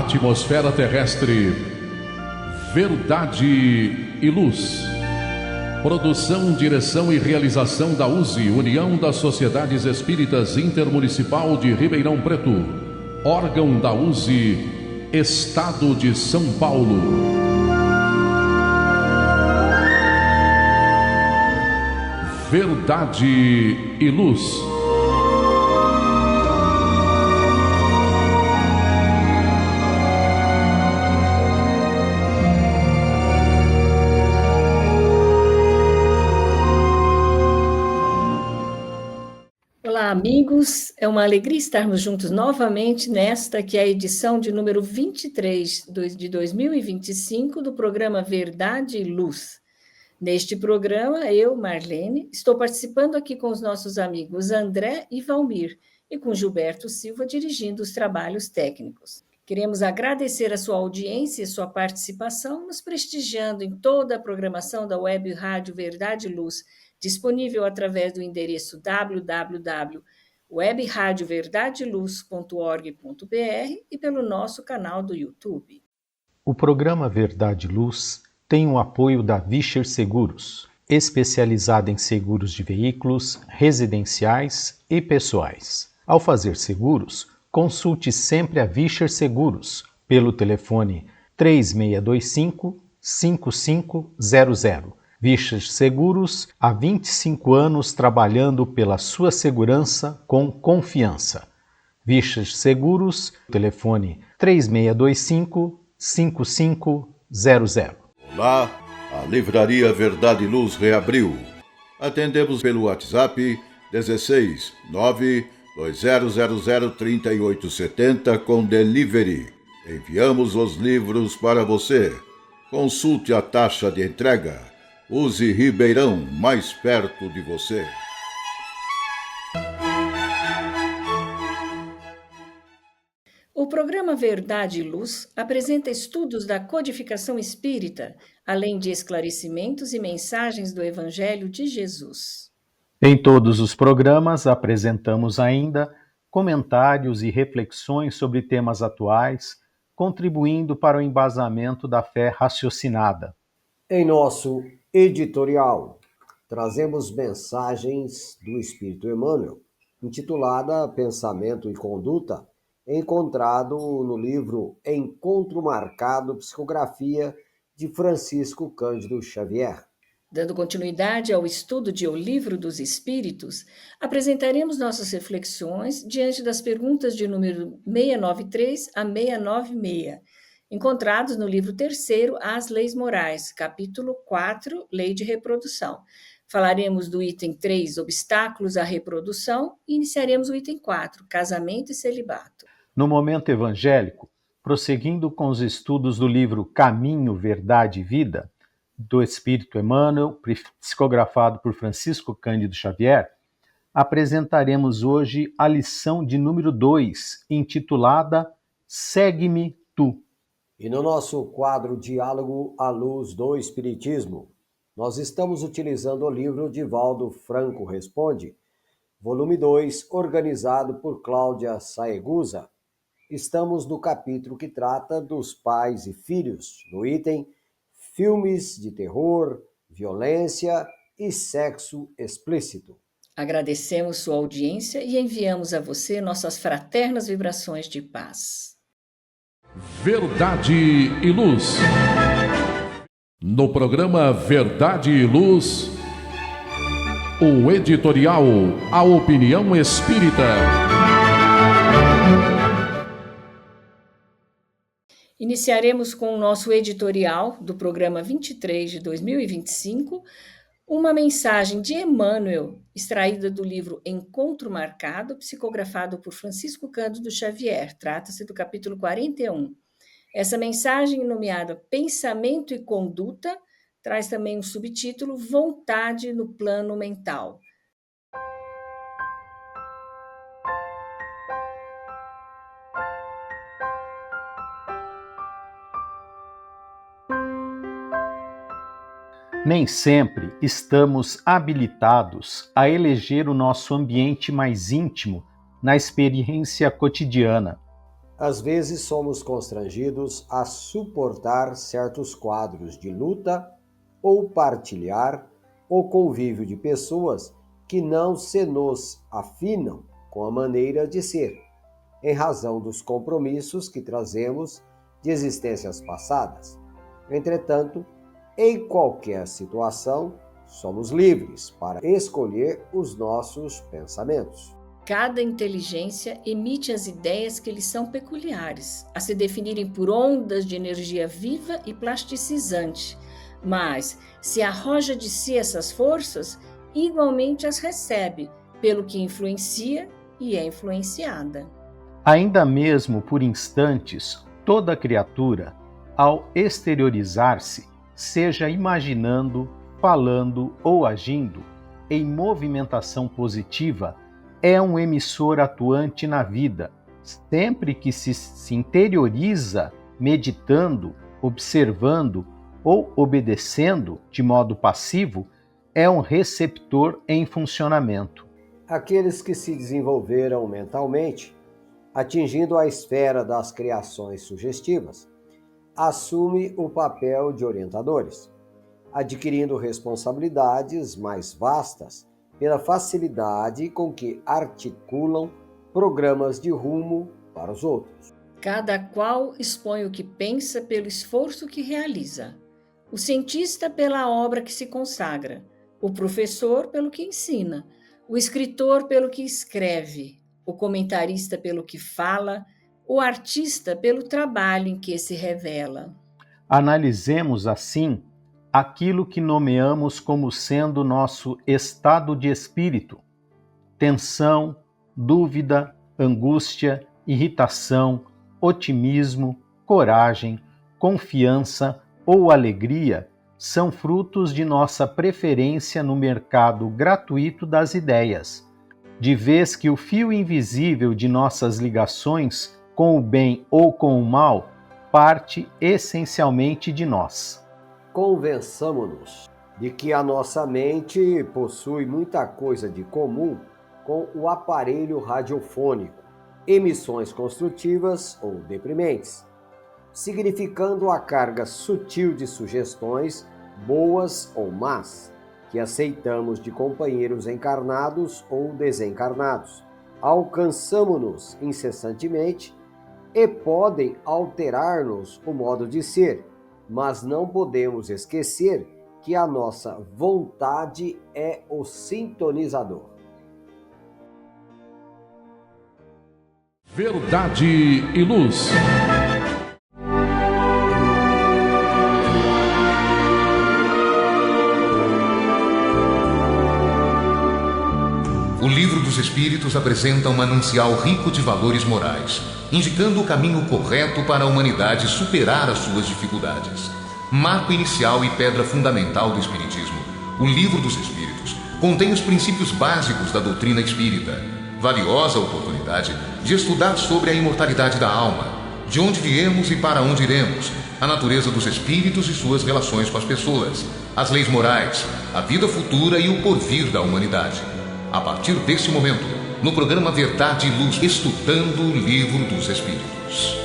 atmosfera terrestre, Verdade e Luz. Produção, direção e realização da USE, União das Sociedades Espíritas Intermunicipal de Ribeirão Preto. Órgão da USE, Estado de São Paulo. Verdade e Luz. Olá, amigos. É uma alegria estarmos juntos novamente nesta que é a edição de número 23 de 2025 do programa Verdade e Luz. Neste programa, eu, Marlene, estou participando aqui com os nossos amigos André e Valmir e com Gilberto Silva dirigindo os trabalhos técnicos. Queremos agradecer a sua audiência e sua participação, nos prestigiando em toda a programação da Web Rádio Verdade e Luz, disponível através do endereço www.webradioverdadeluz.org.br e pelo nosso canal do YouTube. O programa Verdade e Luz tem o apoio da Vischer Seguros, especializada em seguros de veículos, residenciais e pessoais. Ao fazer seguros, consulte sempre a Vischer Seguros pelo telefone 3625-5500. Vischer Seguros, há 25 anos trabalhando pela sua segurança com confiança. Vischer Seguros, telefone 3625-5500. Olá, a Livraria Verdade e Luz reabriu. Atendemos pelo WhatsApp 16 920003870 com delivery. Enviamos os livros para você. Consulte a taxa de entrega. Use Ribeirão, mais perto de você. O programa Verdade e Luz apresenta estudos da codificação espírita, além de esclarecimentos e mensagens do Evangelho de Jesus. Em todos os programas apresentamos ainda comentários e reflexões sobre temas atuais, contribuindo para o embasamento da fé raciocinada. Em nosso editorial, trazemos mensagens do Espírito Emmanuel, intitulada Pensamento e Conduta, encontrado no livro Encontro Marcado, psicografia de Francisco Cândido Xavier. Dando continuidade ao estudo de O Livro dos Espíritos, apresentaremos nossas reflexões diante das perguntas de número 693 a 696, encontrados no livro 3º, As Leis Morais, capítulo 4, Lei de Reprodução. Falaremos do item 3, Obstáculos à Reprodução, e iniciaremos o item 4, Casamento e Celibato. No momento evangélico, prosseguindo com os estudos do livro Caminho, Verdade e Vida, do Espírito Emmanuel, psicografado por Francisco Cândido Xavier, apresentaremos hoje a lição de número 2, intitulada Segue-me Tu. E no nosso quadro Diálogo à Luz do Espiritismo, nós estamos utilizando o livro Divaldo Franco Responde, volume 2, organizado por Cláudia Saegusa. Estamos no capítulo que trata dos pais e filhos, no item Filmes de terror, violência e sexo explícito. Agradecemos sua audiência e enviamos a você nossas fraternas vibrações de paz. Verdade e Luz. No programa Verdade e Luz, o editorial A Opinião Espírita. Iniciaremos com o nosso editorial do programa 23 de 2025, uma mensagem de Emmanuel, extraída do livro Encontro Marcado, psicografado por Francisco Cândido Xavier. Trata-se do capítulo 41. Essa mensagem, nomeada Pensamento e Conduta, traz também um subtítulo Vontade no Plano Mental. Nem sempre estamos habilitados a eleger o nosso ambiente mais íntimo na experiência cotidiana. Às vezes somos constrangidos a suportar certos quadros de luta ou partilhar o convívio de pessoas que não se nos afinam com a maneira de ser, em razão dos compromissos que trazemos de existências passadas. Entretanto, em qualquer situação, somos livres para escolher os nossos pensamentos. Cada inteligência emite as ideias que lhe são peculiares, a se definirem por ondas de energia viva e plasticizante, mas se arroja de si essas forças, igualmente as recebe, pelo que influencia e é influenciada. Ainda mesmo por instantes, toda criatura, ao exteriorizar-se, seja imaginando, falando ou agindo, em movimentação positiva, é um emissor atuante na vida. Sempre que se interioriza, meditando, observando ou obedecendo de modo passivo, é um receptor em funcionamento. Aqueles que se desenvolveram mentalmente, atingindo a esfera das criações sugestivas, assumem o papel de orientadores, adquirindo responsabilidades mais vastas pela facilidade com que articulam programas de rumo para os outros. Cada qual expõe o que pensa pelo esforço que realiza. O cientista pela obra que se consagra, o professor pelo que ensina, o escritor pelo que escreve, o comentarista pelo que fala, o artista pelo trabalho em que se revela. Analisemos, assim, aquilo que nomeamos como sendo nosso estado de espírito: tensão, dúvida, angústia, irritação, otimismo, coragem, confiança ou alegria são frutos de nossa preferência no mercado gratuito das ideias, de vez que o fio invisível de nossas ligações com o bem ou com o mal parte essencialmente de nós. Convençamo-nos de que a nossa mente possui muita coisa de comum com o aparelho radiofônico, emissões construtivas ou deprimentes, significando a carga sutil de sugestões, boas ou más, que aceitamos de companheiros encarnados ou desencarnados. Alcançamo-nos incessantemente e podem alterar-nos o modo de ser, mas não podemos esquecer que a nossa vontade é o sintonizador. Verdade e Luz. O Livro dos Espíritos apresenta um manancial rico de valores morais, indicando o caminho correto para a humanidade superar as suas dificuldades. Marco inicial e pedra fundamental do Espiritismo, o Livro dos Espíritos contém os princípios básicos da doutrina espírita. Valiosa oportunidade de estudar sobre a imortalidade da alma, de onde viemos e para onde iremos, a natureza dos espíritos e suas relações com as pessoas, as leis morais, a vida futura e o porvir da humanidade. A partir desse momento, no programa Verdade e Luz, estudando o Livro dos Espíritos.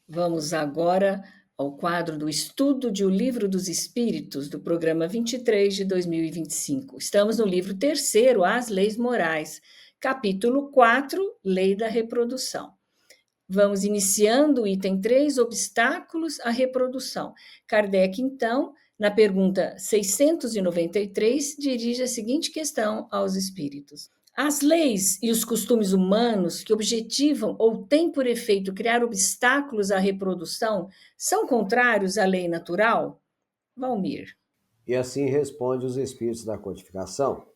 Vamos agora ao quadro do estudo de O Livro dos Espíritos, do programa 23 de 2025. Estamos no livro 3º, As Leis Morais, capítulo 4, Lei da Reprodução. Vamos iniciando o item 3, obstáculos à reprodução. Kardec, então, na pergunta 693, dirige a seguinte questão aos espíritos. As leis e os costumes humanos que objetivam ou têm por efeito criar obstáculos à reprodução são contrários à lei natural? Valmir. E assim responde os espíritos da codificação.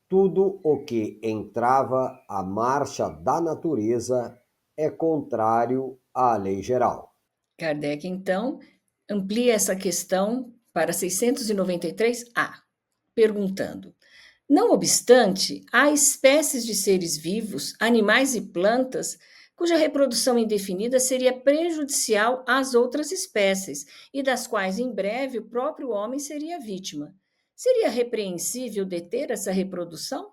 Tudo o que entrava a marcha da natureza é contrário à lei geral. Kardec, então, amplia essa questão para 693A, perguntando: não obstante, há espécies de seres vivos, animais e plantas, cuja reprodução indefinida seria prejudicial às outras espécies e das quais em breve o próprio homem seria vítima. Seria repreensível deter essa reprodução?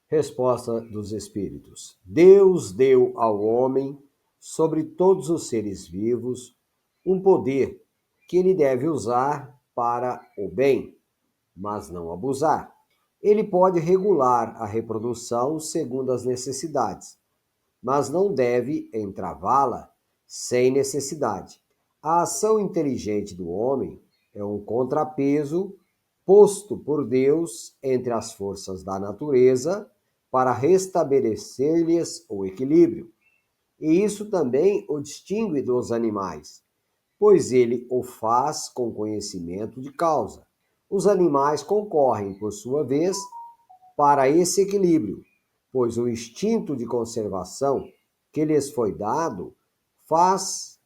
Resposta dos Espíritos: Deus deu ao homem, sobre todos os seres vivos, um poder que ele deve usar para o bem, mas não abusar. Ele pode regular a reprodução segundo as necessidades, mas não deve entravá-la sem necessidade. A ação inteligente do homem é um contrapeso posto por Deus entre as forças da natureza para restabelecer-lhes o equilíbrio. E isso também o distingue dos animais, pois ele o faz com conhecimento de causa. Os animais concorrem, por sua vez, para esse equilíbrio, pois o instinto de conservação que lhes foi dado faz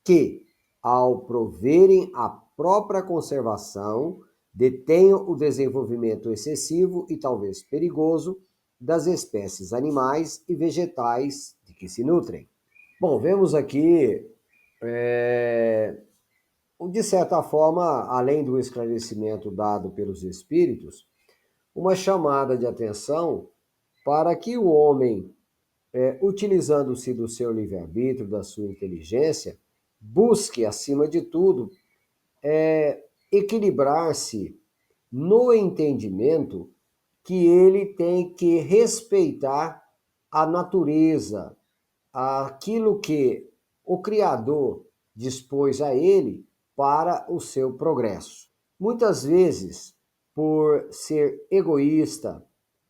que, ao proverem a própria conservação, detenham o desenvolvimento excessivo e talvez perigoso das espécies animais e vegetais de que se nutrem. Bom, vemos aqui, de certa forma, além do esclarecimento dado pelos espíritos, uma chamada de atenção para que o homem, utilizando-se do seu livre-arbítrio, da sua inteligência, busque, acima de tudo, equilibrar-se no entendimento que ele tem que respeitar a natureza, aquilo que o Criador dispôs a ele para o seu progresso. Muitas vezes, por ser egoísta,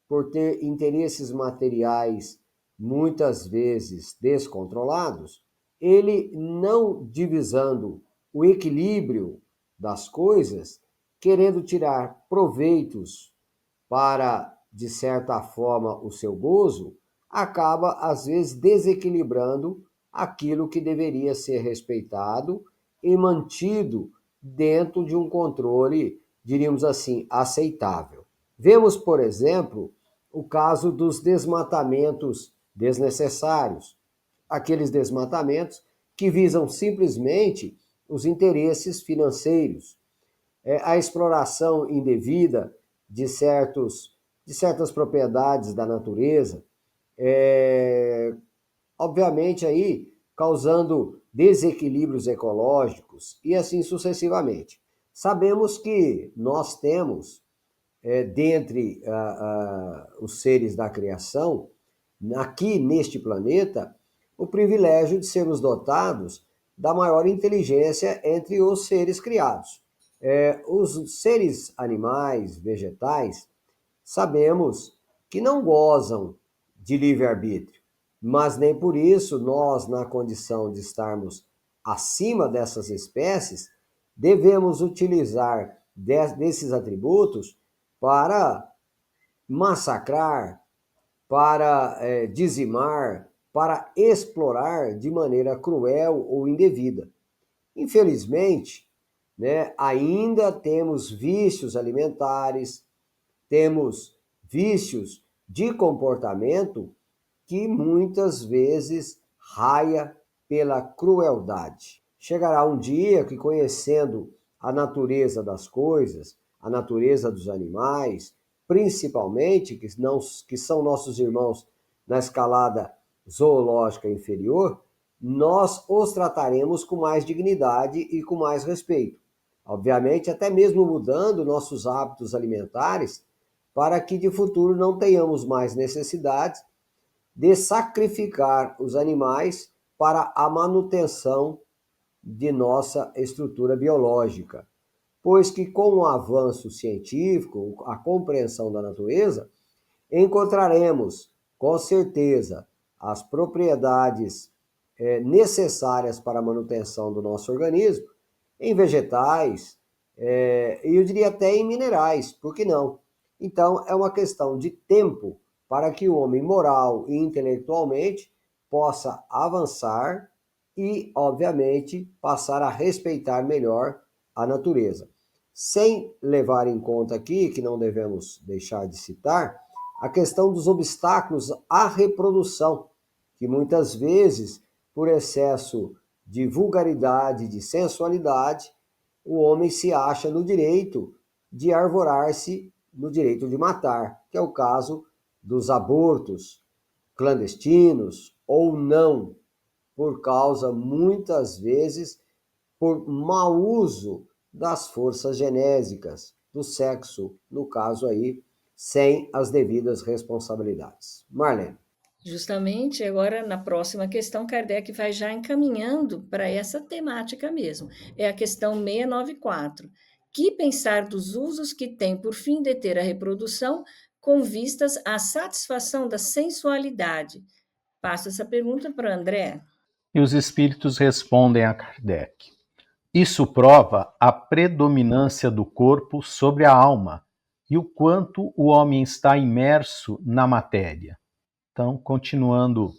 por ter interesses materiais muitas vezes descontrolados, ele não divisando o equilíbrio das coisas, querendo tirar proveitos para, de certa forma, o seu gozo, acaba, às vezes, desequilibrando aquilo que deveria ser respeitado e mantido dentro de um controle, diríamos assim, aceitável. Vemos, por exemplo, o caso dos desmatamentos desnecessários, aqueles desmatamentos que visam simplesmente os interesses financeiros, a exploração indevida de certas propriedades da natureza, obviamente aí causando desequilíbrios ecológicos e assim sucessivamente. Sabemos que nós temos, dentre os seres da criação, aqui neste planeta, o privilégio de sermos dotados da maior inteligência entre os seres criados. Os seres animais, vegetais, sabemos que não gozam de livre-arbítrio, mas nem por isso nós, na condição de estarmos acima dessas espécies, devemos utilizar desses atributos para massacrar, para dizimar, para explorar de maneira cruel ou indevida. Infelizmente, ainda temos vícios alimentares, temos vícios de comportamento que muitas vezes raia pela crueldade. Chegará um dia que, conhecendo a natureza das coisas, a natureza dos animais, principalmente, que são nossos irmãos na escalada zoológica inferior, nós os trataremos com mais dignidade e com mais respeito. Obviamente, até mesmo mudando nossos hábitos alimentares, para que de futuro não tenhamos mais necessidade de sacrificar os animais para a manutenção de nossa estrutura biológica. Pois que com o avanço científico, a compreensão da natureza, encontraremos, com certeza, as propriedades necessárias para a manutenção do nosso organismo em vegetais, e eu diria até em minerais, por que não? Então, é uma questão de tempo para que o homem moral e intelectualmente possa avançar e, obviamente, passar a respeitar melhor a natureza. Sem levar em conta aqui, que não devemos deixar de citar, a questão dos obstáculos à reprodução, que muitas vezes, por excesso de vulgaridade, de sensualidade, o homem se acha no direito de arvorar-se no direito de matar, que é o caso dos abortos clandestinos ou não, por causa, muitas vezes, por mau uso das forças genésicas do sexo, no caso aí, sem as devidas responsabilidades. Marlene. Justamente agora, na próxima questão, Kardec vai já encaminhando para essa temática mesmo. É a questão 694. Que pensar dos usos que tem por fim deter a reprodução com vistas à satisfação da sensualidade? Passo essa pergunta para André. E os espíritos respondem a Kardec. Isso prova a predominância do corpo sobre a alma e o quanto o homem está imerso na matéria. Então, continuando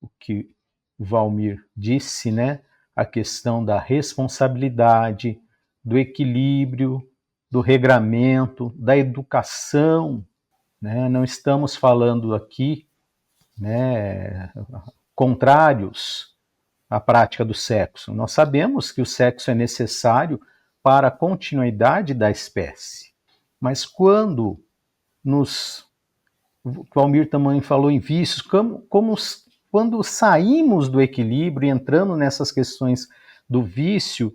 o que o Valmir disse, né? A questão da responsabilidade, do equilíbrio, do regramento, da educação, né? Não estamos falando aqui, né, contrários à prática do sexo. Nós sabemos que o sexo é necessário para a continuidade da espécie. Mas quando o Valmir também falou em vícios, quando saímos do equilíbrio e entramos nessas questões do vício,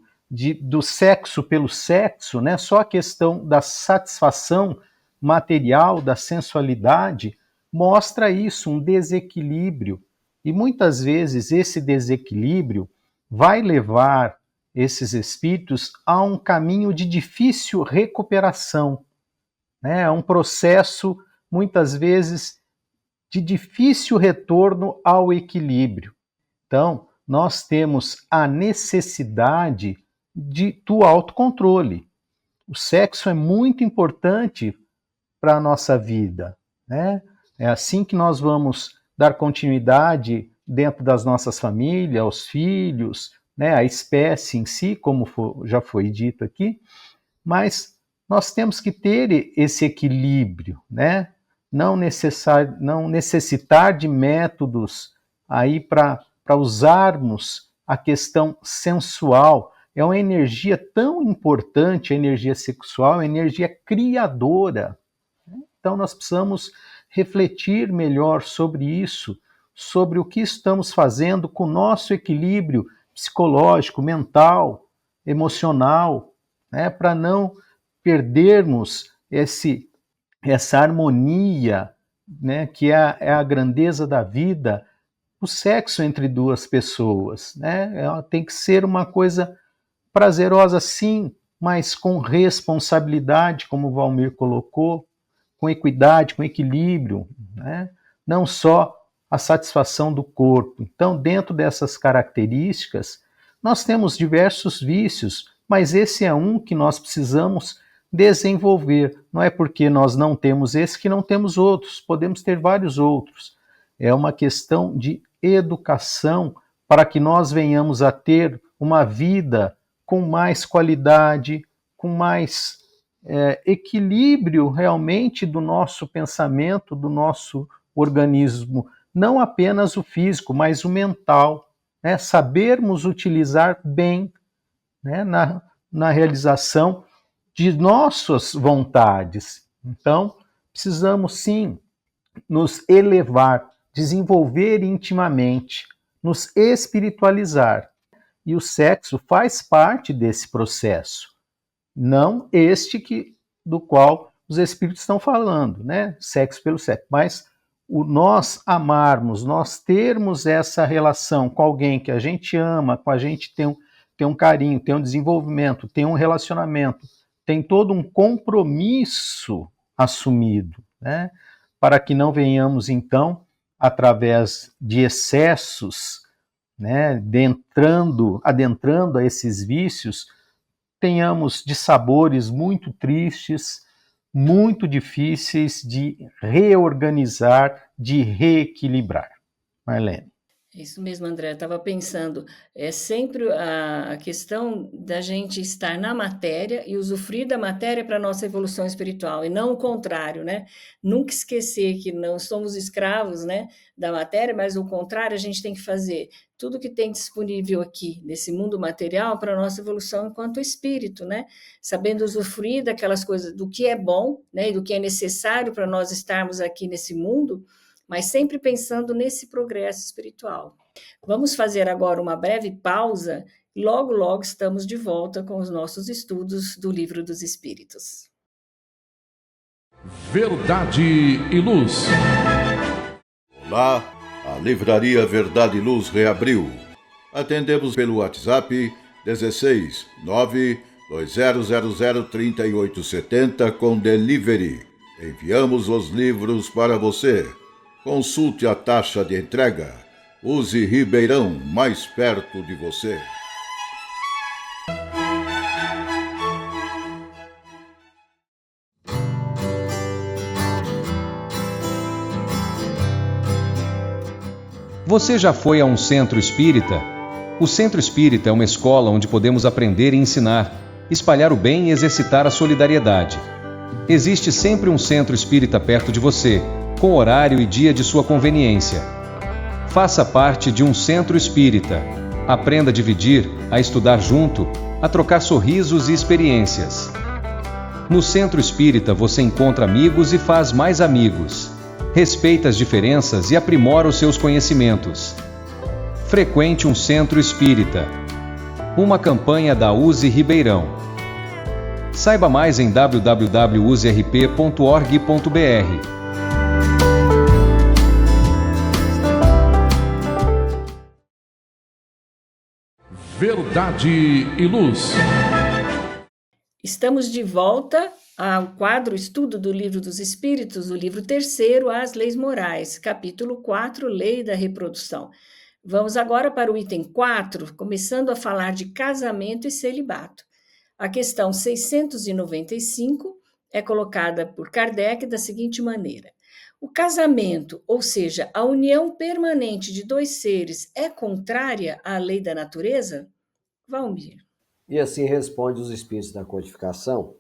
do sexo pelo sexo, né? Só a questão da satisfação material, da sensualidade, mostra isso, um desequilíbrio. E muitas vezes esse desequilíbrio vai levar esses espíritos a um caminho de difícil recuperação, né? É um processo, muitas vezes, de difícil retorno ao equilíbrio. Então, nós temos a necessidade do autocontrole. O sexo é muito importante para a nossa vida, né? É assim que nós vamos dar continuidade dentro das nossas famílias, aos filhos, né? A espécie em si, como já foi dito aqui, mas nós temos que ter esse equilíbrio, né? Não necessitar de métodos aí para usarmos a questão sensual. É uma energia tão importante, a energia sexual, é uma energia criadora. Então nós precisamos refletir melhor sobre isso, sobre o que estamos fazendo com o nosso equilíbrio psicológico, mental, emocional, né, para não perdermos essa harmonia, né, que é a grandeza da vida, o sexo entre duas pessoas, né? Tem que ser uma coisa prazerosa, sim, mas com responsabilidade, como o Valmir colocou, com equidade, com equilíbrio, né? Não só a satisfação do corpo. Então, dentro dessas características, nós temos diversos vícios, mas esse é um que nós precisamos desenvolver. Não é porque nós não temos esse que não temos outros, podemos ter vários outros. É uma questão de educação para que nós venhamos a ter uma vida com mais qualidade, com mais equilíbrio realmente do nosso pensamento, do nosso organismo, não apenas o físico, mas o mental, né? Sabermos utilizar bem, né, na realização de nossas vontades. Então, precisamos sim nos elevar, desenvolver intimamente, nos espiritualizar. E o sexo faz parte desse processo. Não do qual os espíritos estão falando, né? Sexo pelo sexo. Mas nós amarmos, nós termos essa relação com alguém que a gente ama, com a gente tem um carinho, tem um desenvolvimento, tem um relacionamento, tem todo um compromisso assumido, né? Para que não venhamos, então, através de excessos, né, adentrando a esses vícios, tenhamos de sabores muito tristes, muito difíceis de reorganizar, de reequilibrar. Marlene. Isso mesmo, André. Eu estava pensando, é sempre a questão da gente estar na matéria e usufruir da matéria para a nossa evolução espiritual, e não o contrário, né? Nunca esquecer que não somos escravos, né, da matéria, mas o contrário, a gente tem que fazer tudo que tem disponível aqui nesse mundo material para a nossa evolução enquanto espírito, né? Sabendo usufruir daquelas coisas, do que é bom, né, e do que é necessário para nós estarmos aqui nesse mundo, mas sempre pensando nesse progresso espiritual. Vamos fazer agora uma breve pausa e logo, logo estamos de volta com os nossos estudos do Livro dos Espíritos. Verdade e Luz. Olá, a Livraria Verdade e Luz reabriu. Atendemos pelo WhatsApp 16 92000 3870 com delivery. Enviamos os livros para você. Consulte a taxa de entrega. Use Ribeirão, mais perto de você. Você já foi a um centro espírita? O centro espírita é uma escola onde podemos aprender e ensinar, espalhar o bem e exercitar a solidariedade. Existe sempre um centro espírita perto de você, com horário e dia de sua conveniência. Faça parte de um centro espírita. Aprenda a dividir, a estudar junto, a trocar sorrisos e experiências. No centro espírita você encontra amigos e faz mais amigos. Respeita as diferenças e aprimora os seus conhecimentos. Frequente um centro espírita. Uma campanha da USE Ribeirão. Saiba mais em www.userp.org.br. Verdade e Luz. Estamos de volta ao quadro Estudo do Livro dos Espíritos, o livro 3º, As Leis Morais, capítulo 4, Lei da Reprodução. Vamos agora para o item 4, começando a falar de casamento e celibato. A questão 695 é colocada por Kardec da seguinte maneira: o casamento, ou seja, a união permanente de dois seres, é contrária à lei da natureza? Valmir. E assim responde os espíritos da codificação: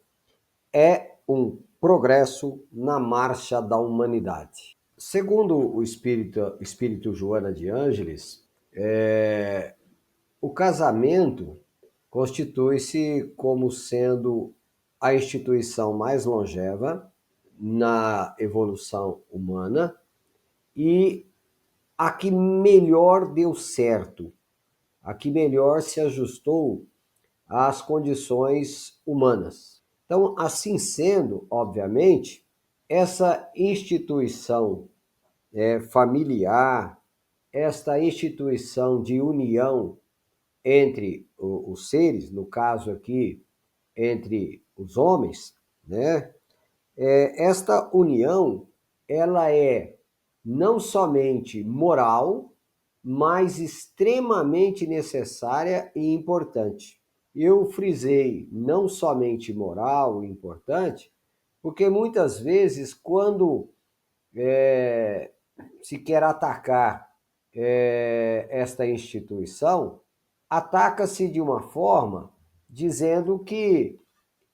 é um progresso na marcha da humanidade. Segundo o espírito Joana de Ângeles, o casamento constitui-se como sendo a instituição mais longeva na evolução humana e a que melhor deu certo, a que melhor se ajustou às condições humanas. Então, assim sendo, obviamente, essa instituição familiar, esta instituição de união entre os seres, no caso aqui, entre os homens, né? Esta união, ela é não somente moral, mas extremamente necessária e importante. Eu frisei não somente moral e importante, porque muitas vezes, quando se quer atacar esta instituição, ataca-se de uma forma dizendo que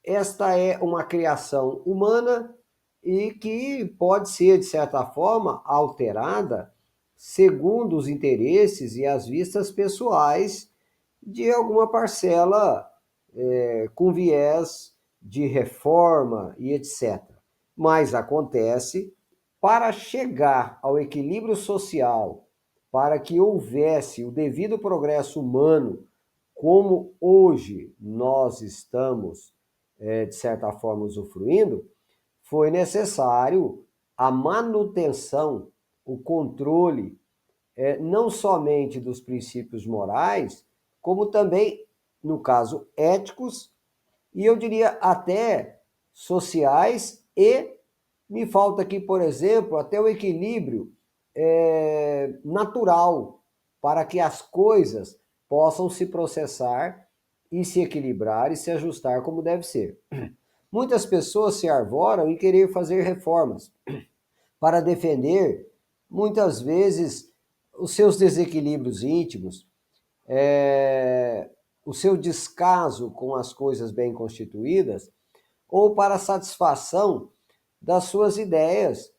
esta é uma criação humana e que pode ser, de certa forma, alterada segundo os interesses e as vistas pessoais de alguma parcela com viés de reforma e etc. Mas acontece, para chegar ao equilíbrio social, para que houvesse o devido progresso humano, como hoje nós estamos, de certa forma, usufruindo, foi necessário a manutenção, o controle, não somente dos princípios morais, como também, no caso, éticos, e eu diria até sociais, e me falta aqui, por exemplo, até o equilíbrio natural, para que as coisas possam se processar e se equilibrar e se ajustar como deve ser. Muitas pessoas se arvoram em querer fazer reformas para defender, muitas vezes, os seus desequilíbrios íntimos, o seu descaso com as coisas bem constituídas, ou para a satisfação das suas ideias,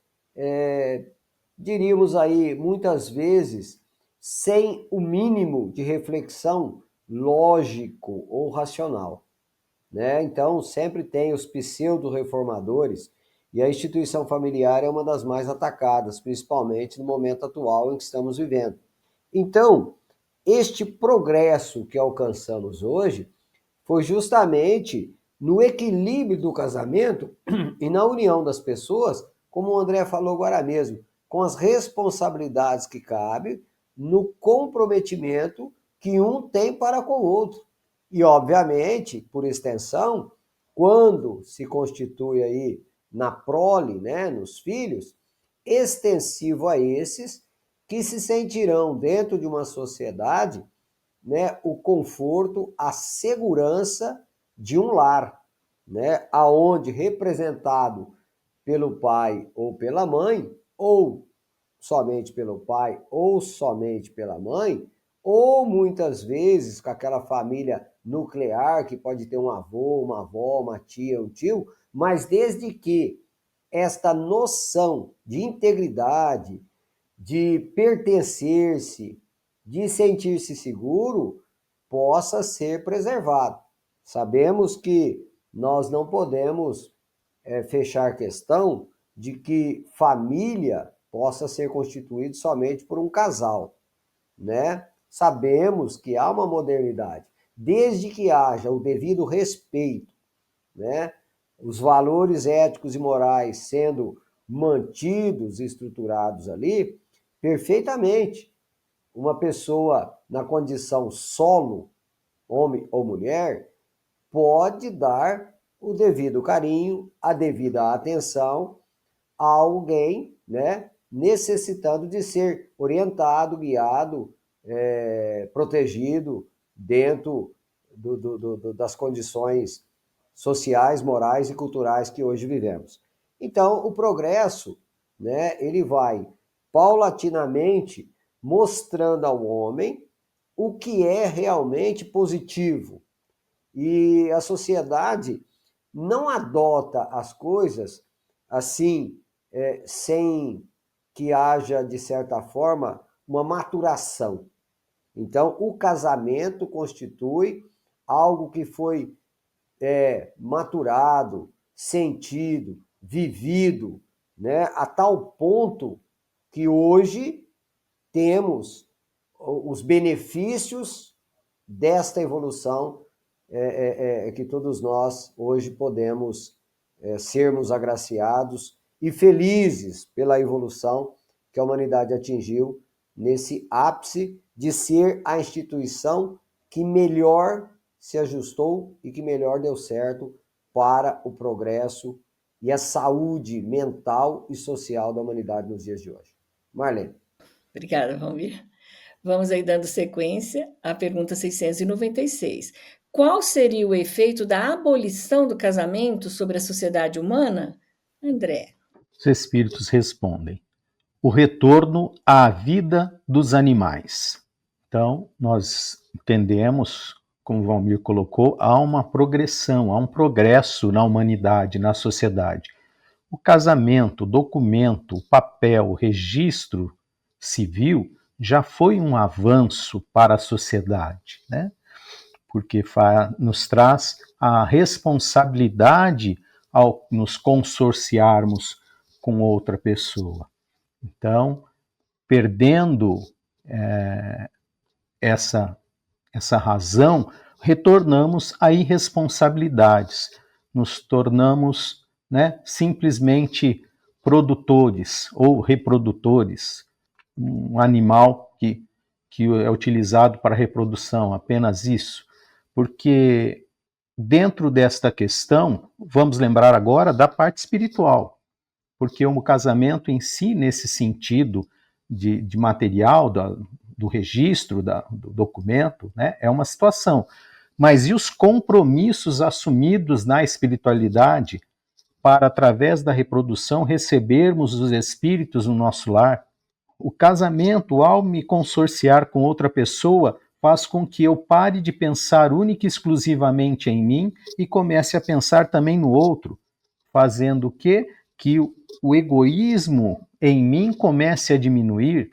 diríamos aí, muitas vezes, sem o mínimo de reflexão lógico ou racional, né? Então, sempre tem os pseudo-reformadores, e a instituição familiar é uma das mais atacadas, principalmente no momento atual em que estamos vivendo. Então, este progresso que alcançamos hoje foi justamente no equilíbrio do casamento e na união das pessoas, como o André falou agora mesmo, com as responsabilidades que cabem, no comprometimento que um tem para com o outro. E, obviamente, por extensão, quando se constitui aí na prole, né, nos filhos, extensivo a esses que se sentirão dentro de uma sociedade, né, o conforto, a segurança de um lar, né, aonde representado pelo pai ou pela mãe, ou somente pelo pai ou somente pela mãe, ou muitas vezes com aquela família nuclear que pode ter um avô, uma avó, uma tia, um tio, mas desde que esta noção de integridade, de pertencer-se, de sentir-se seguro, possa ser preservado. Sabemos que nós não podemos fechar questão de que família possa ser constituída somente por um casal, né? Sabemos que há uma modernidade, desde que haja o devido respeito, né? Os valores éticos e morais sendo mantidos e estruturados ali, perfeitamente. Uma pessoa na condição solo, homem ou mulher, pode dar o devido carinho, a devida atenção a alguém, né, necessitando de ser orientado, guiado, protegido dentro das condições sociais, morais e culturais que hoje vivemos. Então, o progresso, né, ele vai paulatinamente mostrando ao homem o que é realmente positivo. E a sociedade não adota as coisas assim, sem que haja, de certa forma, uma maturação. Então, o casamento constitui algo que foi maturado, sentido, vivido, né, a tal ponto que hoje temos os benefícios desta evolução que todos nós hoje podemos sermos agraciados e felizes pela evolução que a humanidade atingiu nesse ápice de ser a instituição que melhor se ajustou e que melhor deu certo para o progresso e a saúde mental e social da humanidade nos dias de hoje. Marlene. Obrigada, Valmir. Vamos aí dando sequência à pergunta 696. Qual seria o efeito da abolição do casamento sobre a sociedade humana? André. Os espíritos respondem: o retorno à vida dos animais. Então, nós entendemos, como o Valmir colocou, há uma progressão, há um progresso na humanidade, na sociedade. O casamento, o documento, o papel, o registro civil já foi um avanço para a sociedade, né? Porque nos traz a responsabilidade ao nos consorciarmos com outra pessoa. Então, perdendo essa razão, retornamos a irresponsabilidades, nos tornamos, né, simplesmente produtores ou reprodutores, um animal que é utilizado para reprodução, apenas isso. Porque dentro desta questão, vamos lembrar agora da parte espiritual, porque o casamento em si, nesse sentido de material, do registro, do documento, né, é uma situação. Mas e os compromissos assumidos na espiritualidade para, através da reprodução, recebermos os espíritos no nosso lar? o casamento, ao me consorciar com outra pessoa, faz com que eu pare de pensar única e exclusivamente em mim e comece a pensar também no outro, fazendo o quê? Que o egoísmo em mim comece a diminuir.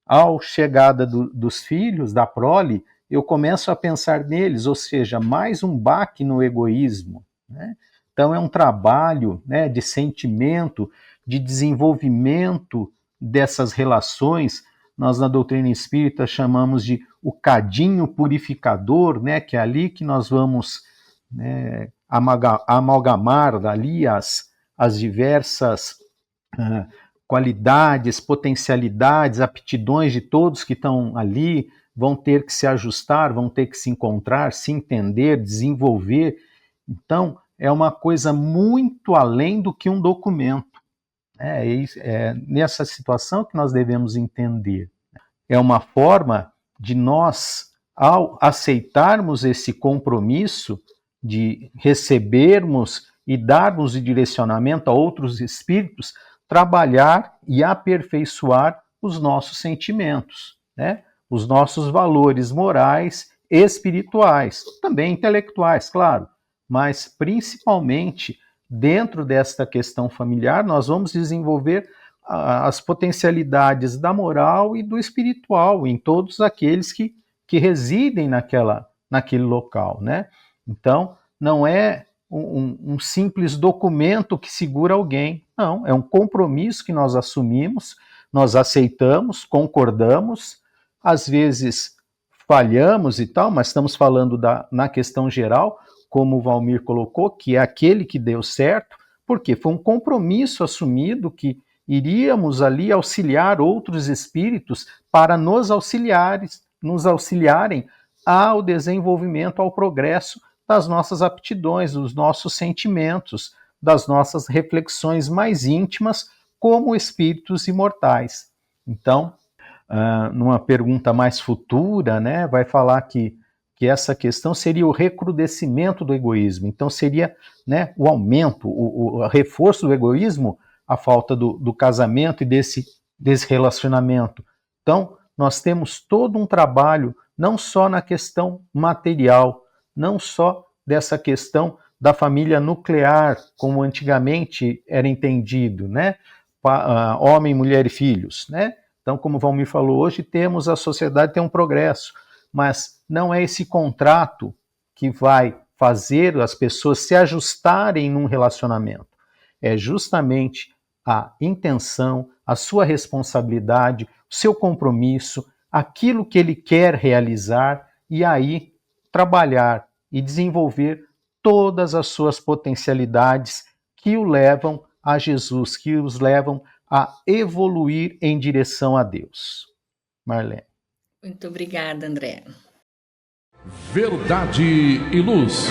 Ao chegada dos filhos, da prole, eu começo a pensar neles, ou seja, mais um baque no egoísmo, né? Então é um trabalho, né, de sentimento, de desenvolvimento dessas relações. Nós na doutrina espírita chamamos de o cadinho purificador, né, que é ali que nós vamos, né, amalgamar ali as diversas qualidades, potencialidades, aptidões de todos que estão ali, vão ter que se ajustar, vão ter que se encontrar, se entender, desenvolver. Então, é uma coisa muito além do que um documento. É nessa situação que nós devemos entender. É uma forma de nós, ao aceitarmos esse compromisso de recebermos e darmos o direcionamento a outros espíritos, trabalhar e aperfeiçoar os nossos sentimentos, né? Os nossos valores morais e espirituais, também intelectuais, claro, mas principalmente dentro desta questão familiar, nós vamos desenvolver as potencialidades da moral e do espiritual em todos aqueles que residem naquele local, né? Então, não é um simples documento que segura alguém. Não, é um compromisso que nós assumimos, nós aceitamos, concordamos, às vezes falhamos e tal, mas estamos falando na questão geral, como o Valmir colocou, que é aquele que deu certo, porque foi um compromisso assumido que iríamos ali auxiliar outros espíritos para nos auxiliarem ao desenvolvimento, ao progresso das nossas aptidões, dos nossos sentimentos, das nossas reflexões mais íntimas como espíritos imortais. Então, numa pergunta mais futura, né, vai falar que essa questão seria o recrudescimento do egoísmo. Então, seria, né, o aumento, o reforço do egoísmo, a falta do casamento e desse relacionamento. Então, nós temos todo um trabalho, não só na questão material, não só dessa questão da família nuclear, como antigamente era entendido, né? Homem, mulher e filhos, né? Então, como o Valmir falou, hoje a sociedade tem um progresso, mas não é esse contrato que vai fazer as pessoas se ajustarem num relacionamento. É justamente a intenção, a sua responsabilidade, o seu compromisso, aquilo que ele quer realizar e aí trabalhar e desenvolver todas as suas potencialidades que o levam a Jesus, que os levam a evoluir em direção a Deus. Marlene. Muito obrigada, André. Verdade e Luz.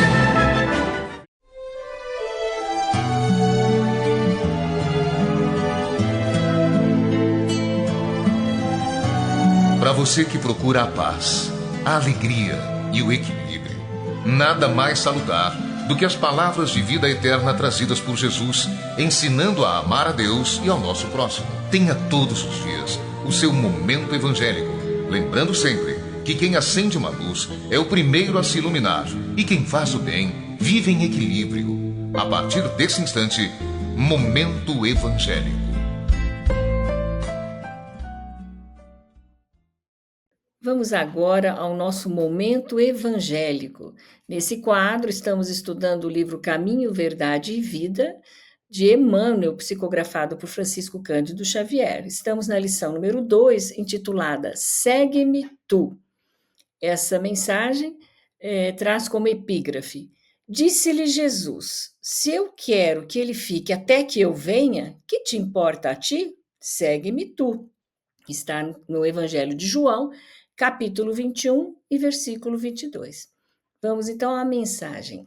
Para você que procura a paz, a alegria e o equilíbrio, nada mais salutar do que as palavras de vida eterna trazidas por Jesus, ensinando a amar a Deus e ao nosso próximo. Tenha todos os dias o seu momento evangélico, lembrando sempre que quem acende uma luz é o primeiro a se iluminar e quem faz o bem vive em equilíbrio. A partir desse instante, Momento Evangélico. Vamos agora ao nosso momento evangélico. Nesse quadro, estamos estudando o livro Caminho, Verdade e Vida, de Emmanuel, psicografado por Francisco Cândido Xavier. Estamos na lição número 2, intitulada Segue-me Tu. Essa mensagem traz como epígrafe: Disse-lhe Jesus, se eu quero que ele fique até que eu venha, que te importa a ti? Segue-me tu. Está no Evangelho de João, capítulo 21 e versículo 22. Vamos então à mensagem.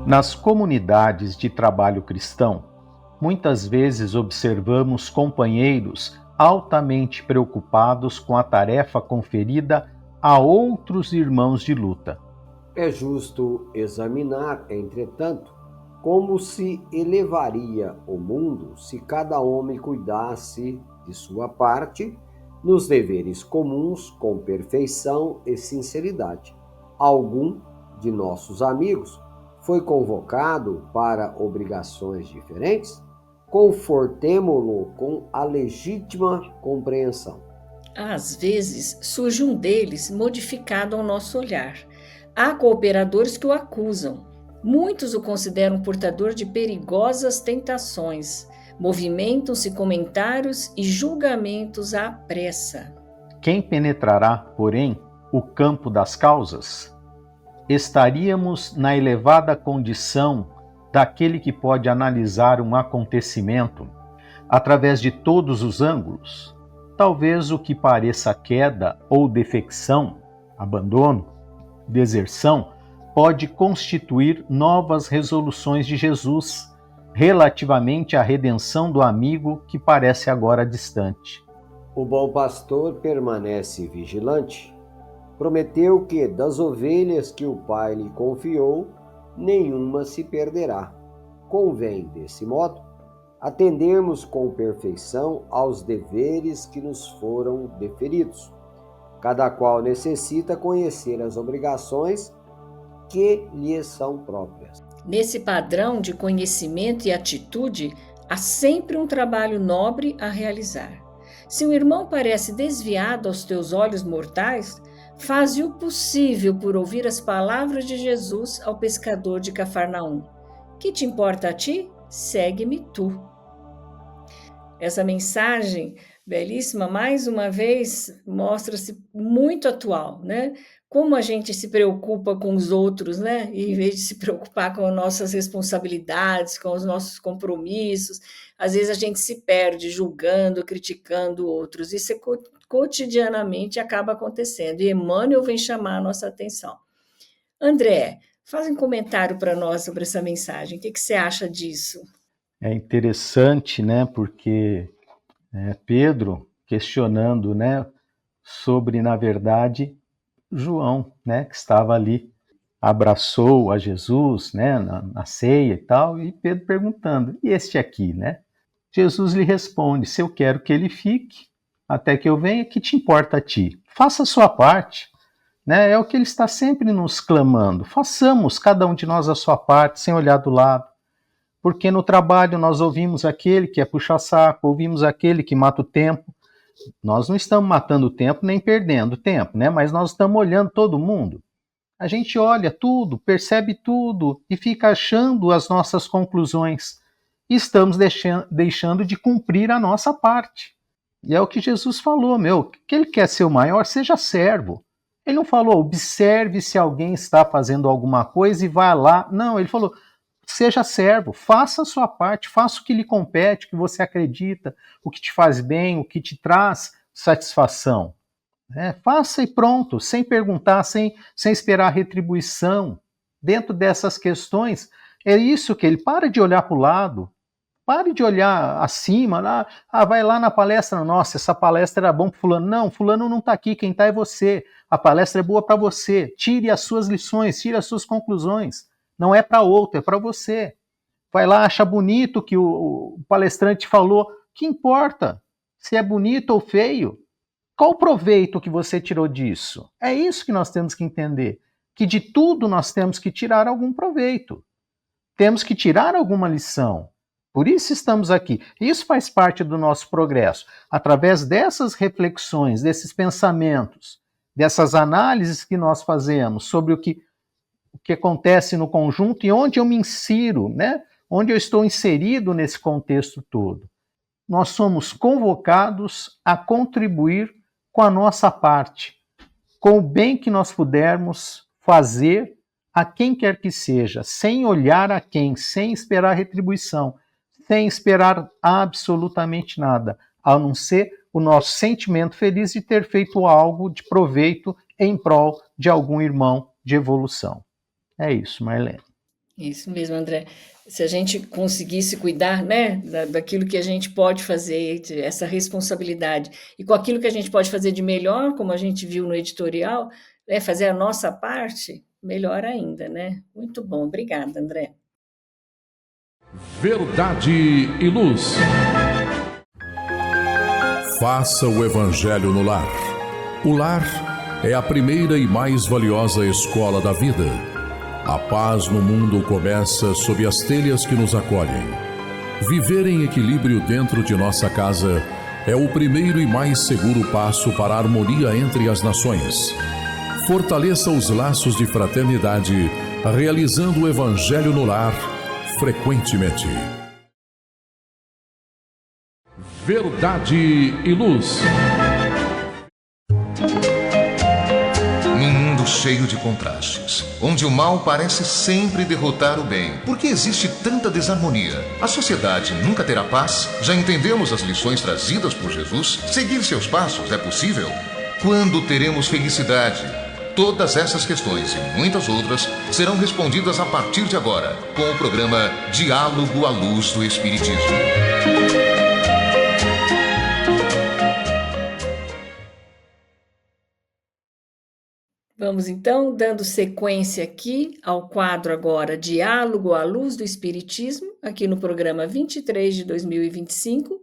Nas comunidades de trabalho cristão, muitas vezes observamos companheiros altamente preocupados com a tarefa conferida a outros irmãos de luta. É justo examinar, entretanto, como se elevaria o mundo se cada homem cuidasse de sua parte nos deveres comuns com perfeição e sinceridade. Algum de nossos amigos foi convocado para obrigações diferentes? Confortemo-lo com a legítima compreensão. Às vezes surge um deles modificado ao nosso olhar. Há cooperadores que o acusam. Muitos o consideram portador de perigosas tentações. Movimentam-se comentários e julgamentos à pressa. Quem penetrará, porém, o campo das causas? Estaríamos na elevada condição daquele que pode analisar um acontecimento através de todos os ângulos. Talvez o que pareça queda ou defecção, abandono, deserção, pode constituir novas resoluções de Jesus relativamente à redenção do amigo que parece agora distante. O bom pastor permanece vigilante. Prometeu que das ovelhas que o Pai lhe confiou, nenhuma se perderá. Convém, desse modo, atendermos com perfeição aos deveres que nos foram deferidos. Cada qual necessita conhecer as obrigações que lhe são próprias. Nesse padrão de conhecimento e atitude, há sempre um trabalho nobre a realizar. Se um irmão parece desviado aos teus olhos mortais, faze o possível por ouvir as palavras de Jesus ao pescador de Cafarnaum. Que te importa a ti? Segue-me tu. Essa mensagem belíssima, mais uma vez, mostra-se muito atual, né? Como a gente se preocupa com os outros, né? E, em vez de se preocupar com as nossas responsabilidades, com os nossos compromissos, às vezes a gente se perde julgando, criticando outros. Isso cotidianamente acaba acontecendo. E Emmanuel vem chamar a nossa atenção. André, faz um comentário para nós sobre essa mensagem. O que você acha disso? É interessante, né? Porque Pedro questionando, né? Sobre, na verdade, João, né, que estava ali, abraçou a Jesus, né, na ceia e tal, e Pedro perguntando, e este aqui, né? Jesus lhe responde, se eu quero que ele fique, até que eu venha, que te importa a ti? Faça a sua parte, né? É o que ele está sempre nos clamando, façamos cada um de nós a sua parte, sem olhar do lado, porque no trabalho nós ouvimos aquele que é puxa-saco, ouvimos aquele que mata o tempo. Nós não estamos matando tempo nem perdendo tempo, né? Mas nós estamos olhando todo mundo. A gente olha tudo, percebe tudo e fica achando as nossas conclusões. E estamos deixando de cumprir a nossa parte. E é o que Jesus falou, que ele quer ser o maior, seja servo. Ele não falou, observe se alguém está fazendo alguma coisa e vá lá. Não, ele falou, seja servo, faça a sua parte, faça o que lhe compete, o que você acredita, o que te faz bem, o que te traz satisfação. Faça e pronto, sem perguntar, sem esperar retribuição. Dentro dessas questões, é isso que ele para de olhar para o lado, pare de olhar acima, vai lá na palestra, nossa, essa palestra era bom para fulano. Não, fulano não está aqui, quem está é você. A palestra é boa para você, tire as suas lições, tire as suas conclusões. Não é para outro, é para você. Vai lá, acha bonito o que o palestrante falou. Que importa se é bonito ou feio? Qual o proveito que você tirou disso? É isso que nós temos que entender. Que de tudo nós temos que tirar algum proveito. Temos que tirar alguma lição. Por isso estamos aqui. Isso faz parte do nosso progresso. Através dessas reflexões, desses pensamentos, dessas análises que nós fazemos sobre o que acontece no conjunto e onde eu me insiro, né? Onde eu estou inserido nesse contexto todo. Nós somos convocados a contribuir com a nossa parte, com o bem que nós pudermos fazer a quem quer que seja, sem olhar a quem, sem esperar retribuição, sem esperar absolutamente nada, a não ser o nosso sentimento feliz de ter feito algo de proveito em prol de algum irmão de evolução. É isso, Marlene. Isso mesmo, André. Se a gente conseguisse cuidar, né, daquilo que a gente pode fazer, essa responsabilidade, e com aquilo que a gente pode fazer de melhor, como a gente viu no editorial, né, fazer a nossa parte, melhor ainda, né? Muito bom, obrigada, André. Verdade e Luz. Faça o Evangelho no lar. O lar é a primeira e mais valiosa escola da vida. A paz no mundo começa sob as telhas que nos acolhem. Viver em equilíbrio dentro de nossa casa é o primeiro e mais seguro passo para a harmonia entre as nações. Fortaleça os laços de fraternidade, realizando o Evangelho no lar frequentemente. Verdade e Luz. Num mundo cheio de contrastes, onde o mal parece sempre derrotar o bem, por que existe tanta desarmonia? A sociedade nunca terá paz? Já entendemos as lições trazidas por Jesus? Seguir seus passos é possível? Quando teremos felicidade? Todas essas questões e muitas outras serão respondidas a partir de agora, com o programa Diálogo à Luz do Espiritismo. Vamos então, dando sequência aqui ao quadro agora Diálogo à Luz do Espiritismo, aqui no programa 23 de 2025.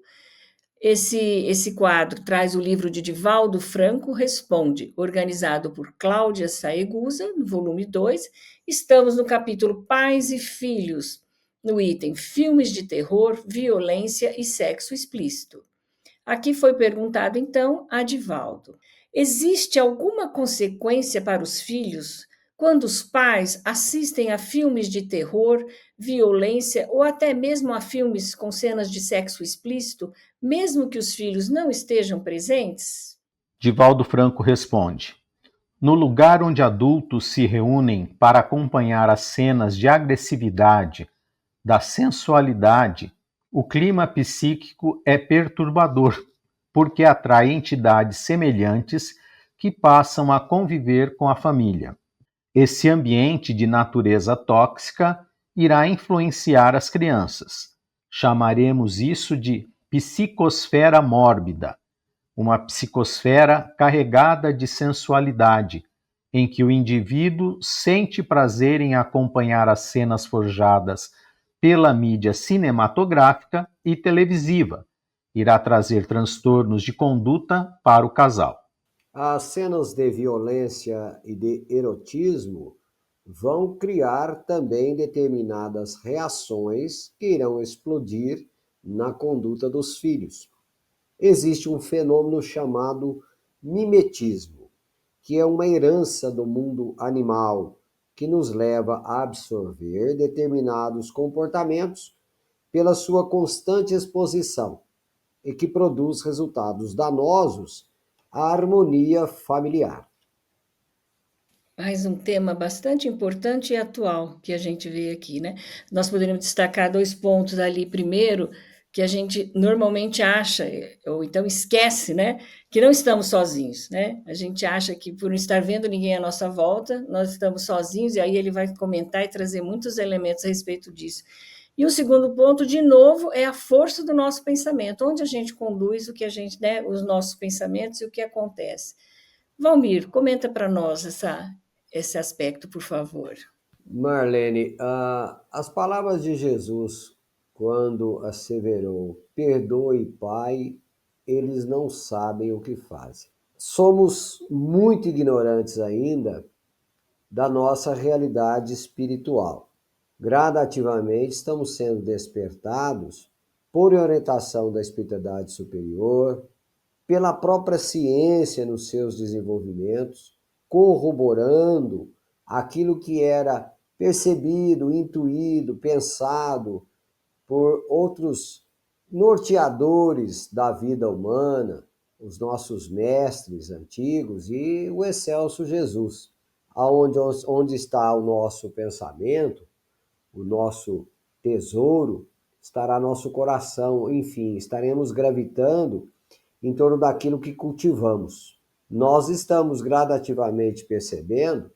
Esse quadro traz o livro de Divaldo Franco Responde, organizado por Cláudia Saegusa, no volume 2. Estamos no capítulo Pais e Filhos, no item Filmes de Terror, Violência e Sexo Explícito. Aqui foi perguntado, então, a Divaldo: existe alguma consequência para os filhos quando os pais assistem a filmes de terror, violência ou até mesmo a filmes com cenas de sexo explícito, mesmo que os filhos não estejam presentes? Divaldo Franco responde: no lugar onde adultos se reúnem para acompanhar as cenas de agressividade, da sensualidade, o clima psíquico é perturbador, porque atrai entidades semelhantes que passam a conviver com a família. Esse ambiente de natureza tóxica irá influenciar as crianças. Chamaremos isso de psicosfera mórbida, uma psicosfera carregada de sensualidade, em que o indivíduo sente prazer em acompanhar as cenas forjadas pela mídia cinematográfica e televisiva. Irá trazer transtornos de conduta para o casal. As cenas de violência e de erotismo vão criar também determinadas reações que irão explodir na conduta dos filhos. Existe um fenômeno chamado mimetismo, que é uma herança do mundo animal, que nos leva a absorver determinados comportamentos pela sua constante exposição e que produz resultados danosos à harmonia familiar. Mais um tema bastante importante e atual que a gente vê aqui, né? Nós poderíamos destacar 2 pontos ali. Primeiro, que a gente normalmente acha, ou então esquece, né? Que não estamos sozinhos, né? A gente acha que por não estar vendo ninguém à nossa volta, nós estamos sozinhos, e aí ele vai comentar e trazer muitos elementos a respeito disso. E o segundo ponto, de novo, é a força do nosso pensamento, onde a gente conduz o que a gente, né, os nossos pensamentos e o que acontece. Valmir, comenta para nós esse aspecto, por favor. Marlene, as palavras de Jesus, quando asseverou, perdoe, Pai, eles não sabem o que fazem. Somos muito ignorantes ainda da nossa realidade espiritual. Gradativamente estamos sendo despertados por orientação da espiritualidade superior, pela própria ciência nos seus desenvolvimentos, corroborando aquilo que era percebido, intuído, pensado por outros norteadores da vida humana, os nossos mestres antigos e o excelso Jesus. Onde está o nosso pensamento, o nosso tesouro, estará nosso coração. Enfim, estaremos gravitando em torno daquilo que cultivamos. Nós estamos gradativamente percebendo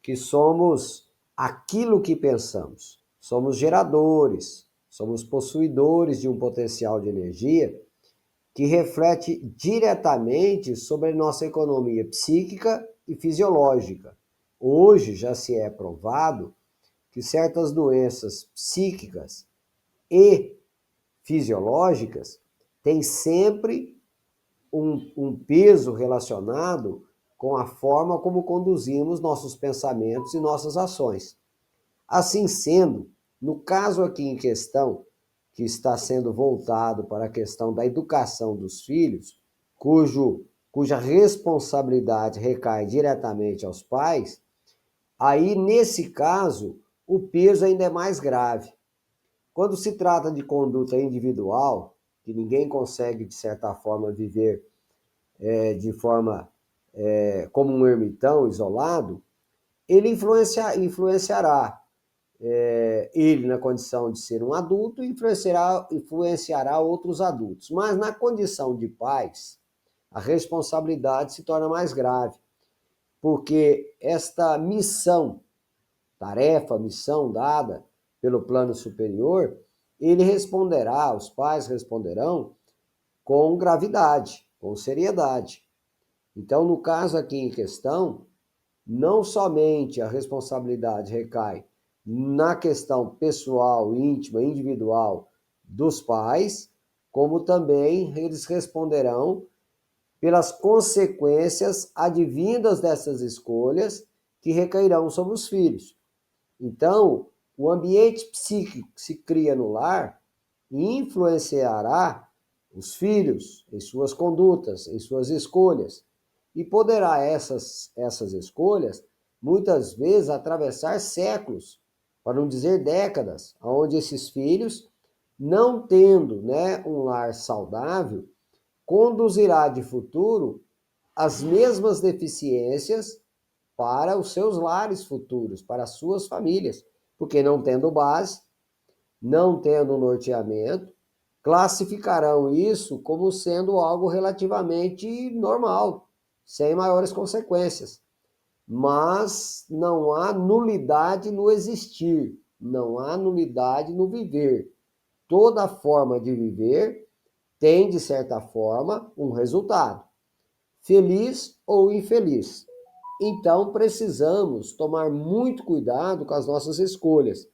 que somos aquilo que pensamos. Somos geradores, somos possuidores de um potencial de energia que reflete diretamente sobre a nossa economia psíquica e fisiológica. Hoje já se é provado que certas doenças psíquicas e fisiológicas têm sempre um peso relacionado com a forma como conduzimos nossos pensamentos e nossas ações. Assim sendo, no caso aqui em questão, que está sendo voltado para a questão da educação dos filhos, cuja responsabilidade recai diretamente aos pais, aí, nesse caso, o peso ainda é mais grave. Quando se trata de conduta individual, que ninguém consegue, de certa forma, viver de forma como um ermitão, isolado, ele influenciará. Ele, na condição de ser um adulto, influenciará outros adultos. Mas, na condição de pais, a responsabilidade se torna mais grave, porque esta missão dada pelo plano superior, os pais responderão com gravidade, com seriedade. Então, no caso aqui em questão, não somente a responsabilidade recai na questão pessoal, íntima, individual dos pais, como também eles responderão pelas consequências advindas dessas escolhas que recairão sobre os filhos. Então, o ambiente psíquico que se cria no lar influenciará os filhos em suas condutas, em suas escolhas, e poderá essas escolhas, muitas vezes, atravessar séculos, para não dizer décadas, onde esses filhos, não tendo um lar saudável, conduzirá de futuro as mesmas deficiências para os seus lares futuros, para as suas famílias, porque não tendo base, não tendo norteamento, classificarão isso como sendo algo relativamente normal, sem maiores consequências. Mas não há nulidade no existir, não há nulidade no viver. Toda forma de viver tem, de certa forma, um resultado, feliz ou infeliz. Então, precisamos tomar muito cuidado com as nossas escolhas,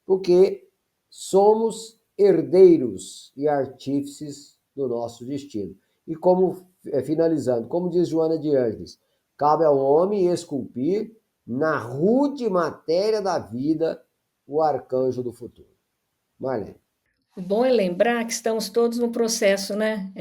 porque somos herdeiros e artífices do nosso destino. E finalizando, como diz Joana de Ângeles, cabe ao homem esculpir na rude matéria da vida o arcanjo do futuro. Marlene. O bom é lembrar que estamos todos no processo, né,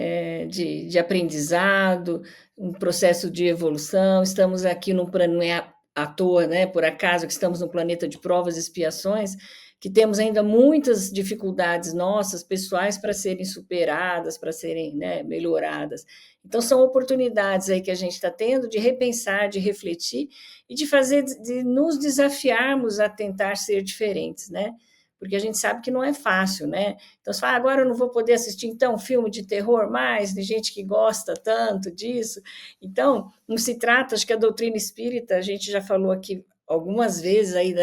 de aprendizado, um processo de evolução. Estamos aqui no plano, não é à toa, né, por acaso que estamos no planeta de provas e expiações, que temos ainda muitas dificuldades nossas, pessoais, para serem superadas, para serem, né, melhoradas. Então, são oportunidades aí que a gente está tendo de repensar, de refletir e de nos desafiarmos a tentar ser diferentes, né? Porque a gente sabe que não é fácil, né? Então, você fala, agora eu não vou poder assistir, então, um filme de terror mais, de gente que gosta tanto disso. Então, não se trata, acho que a doutrina espírita, a gente já falou aqui algumas vezes aí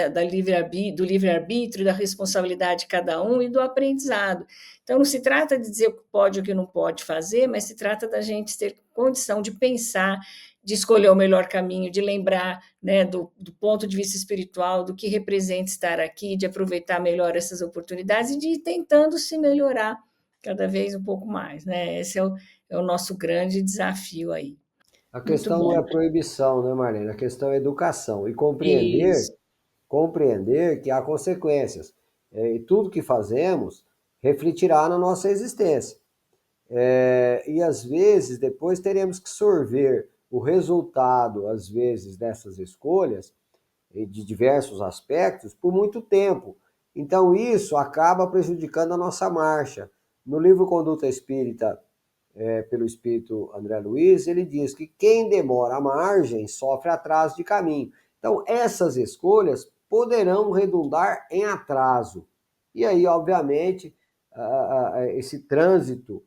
do livre-arbítrio, da responsabilidade de cada um e do aprendizado. Então, não se trata de dizer o que pode e o que não pode fazer, mas se trata da gente ter condição de pensar, de escolher o melhor caminho, de lembrar, né, do ponto de vista espiritual, do que representa estar aqui, de aproveitar melhor essas oportunidades e de ir tentando se melhorar cada vez um pouco mais, né? Esse é o nosso grande desafio aí. A questão não é proibição, né, Marlene? A questão é educação e compreender que há consequências. E tudo que fazemos refletirá na nossa existência. E às vezes depois teremos que sorver o resultado, às vezes, dessas escolhas, de diversos aspectos, por muito tempo. Então isso acaba prejudicando a nossa marcha. No livro Conduta Espírita, pelo espírito André Luiz, ele diz que quem demora à margem sofre atraso de caminho. Então essas escolhas poderão redundar em atraso. E aí, obviamente, esse trânsito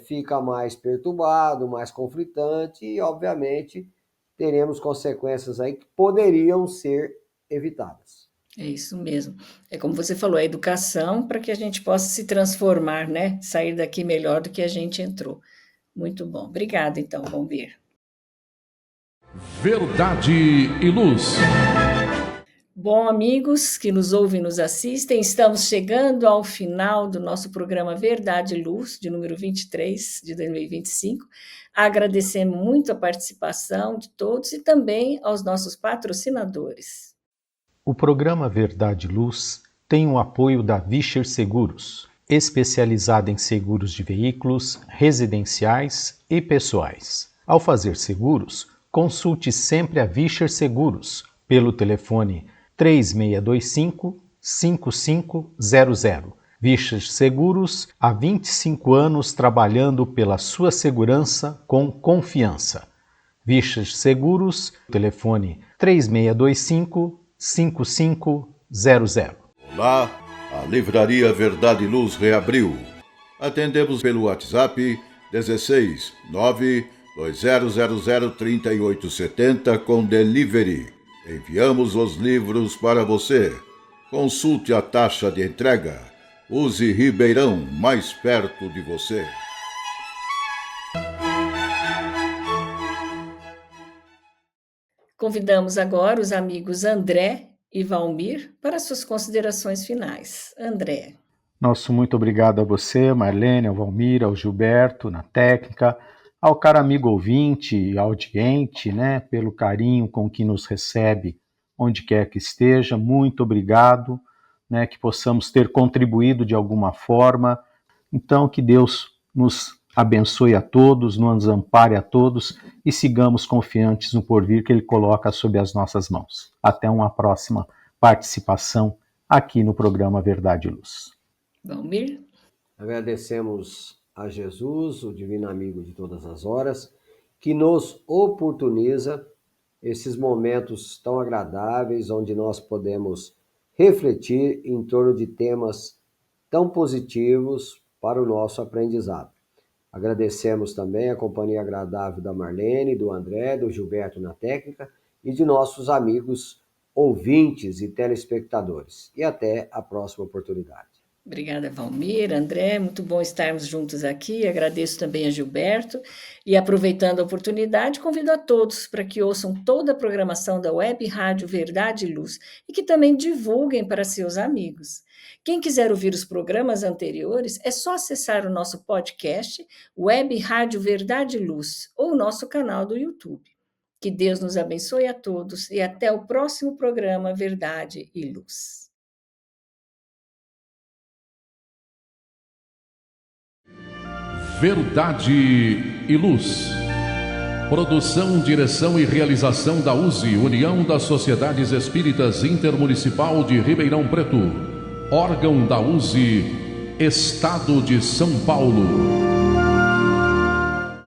fica mais perturbado, mais conflitante e, obviamente, teremos consequências aí que poderiam ser evitadas. É isso mesmo. É como você falou, a educação para que a gente possa se transformar, né? Sair daqui melhor do que a gente entrou. Muito bom. Obrigada, então, Valmir. Verdade e Luz. Bom, amigos que nos ouvem e nos assistem, estamos chegando ao final do nosso programa Verdade e Luz, de número 23 de 2025. Agradecemos muito a participação de todos e também aos nossos patrocinadores. O programa Verdade e Luz tem o apoio da Vischer Seguros, especializada em seguros de veículos, residenciais e pessoais. Ao fazer seguros, consulte sempre a Vischer Seguros pelo telefone 3625-5500. Vischer Seguros, há 25 anos trabalhando pela sua segurança com confiança. Vischer Seguros, telefone 3625-5500. Olá, a Livraria Verdade e Luz reabriu. Atendemos pelo WhatsApp 16 920003870 com delivery. Enviamos os livros para você. Consulte a taxa de entrega. Use Ribeirão, mais perto de você. Convidamos agora os amigos André e Valmir para suas considerações finais. André. Nosso muito obrigado a você, Marlene, ao Valmir, ao Gilberto, na técnica, ao caro amigo ouvinte e audiente, né, pelo carinho com que nos recebe onde quer que esteja. Muito obrigado, né, que possamos ter contribuído de alguma forma. Então, que Deus nos abençoe a todos, nos ampare a todos e sigamos confiantes no porvir que Ele coloca sob as nossas mãos. Até uma próxima participação aqui no programa Verdade e Luz. Valmir. Agradecemos a Jesus, o divino amigo de todas as horas, que nos oportuniza esses momentos tão agradáveis, onde nós podemos refletir em torno de temas tão positivos para o nosso aprendizado. Agradecemos também a companhia agradável da Marlene, do André, do Gilberto na técnica e de nossos amigos ouvintes e telespectadores. E até a próxima oportunidade. Obrigada, Valmir, André, muito bom estarmos juntos aqui. Agradeço também a Gilberto e, aproveitando a oportunidade, convido a todos para que ouçam toda a programação da Web Rádio Verdade e Luz e que também divulguem para seus amigos. Quem quiser ouvir os programas anteriores, é só acessar o nosso podcast Web Rádio Verdade e Luz ou o nosso canal do YouTube. Que Deus nos abençoe a todos e até o próximo programa Verdade e Luz. Verdade e Luz. Produção, direção e realização da USE, União das Sociedades Espíritas Intermunicipal de Ribeirão Preto. Órgão da USE, Estado de São Paulo.